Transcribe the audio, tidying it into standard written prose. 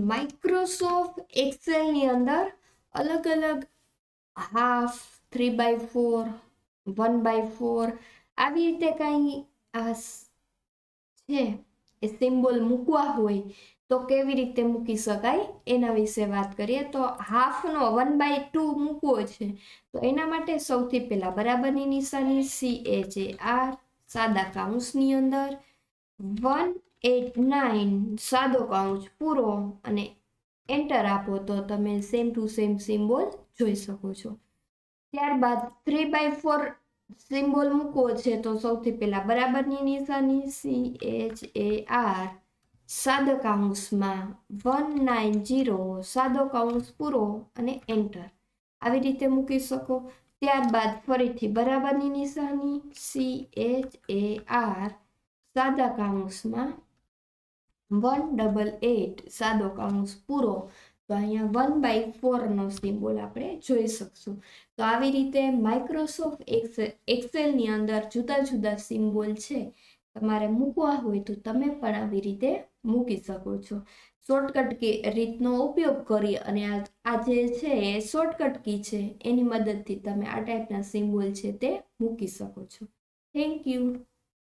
Microsoft એક્સેલની અંદર અલગ અલગ હાફ 3/4 1/4 આવી રીતે કાંઈ આ છે એ સિમ્બોલ મૂકવા હોય તો કેવી રીતે મૂકી શકાય એના વિશે વાત કરીએ. તો હાફનો 1/2 મૂકવો છે તો એના માટે સૌથી પહેલા બરાબરની નિશાની CHAR સાદા કૌંસની અંદર 189 સાદો કૌંસ પૂરો અને એન્ટર આપો તો તમે સેમ ટુ સેમ સિમ્બોલ જોઈ શકો છો. ત્યારબાદ 3/4 સિમ્બોલ મૂકવો છે તો સૌથી પહેલા બરાબરની નિશાની CHAR સાદા કૌંસમાં 190 સાદો કૌંસ પૂરો અને એન્ટર આવી રીતે મૂકી શકો. ત્યારબાદ ફરીથી બરાબરની નિશાની CHAR સાદા કૌંસમાં 188 સાદો કૌંસ પૂરો તો અહીંયા 1/4 નો સિમ્બોલ આપણે જોઈ શકશું. તો આવી રીતે માઇક્રોસોફ્ટ એક્સેલની અંદર જુદા જુદા સિમ્બોલ છે તમારે મૂકવા હોય તો તમે પણ આવી રીતે મૂકી શકો છો. શોર્ટકટ કી રીતનો ઉપયોગ કરી અને આ જે છે એ શોર્ટકટ કી છે એની મદદથી તમે આ ટાઈપના સિમ્બોલ છે તે મૂકી શકો છો. Thank you.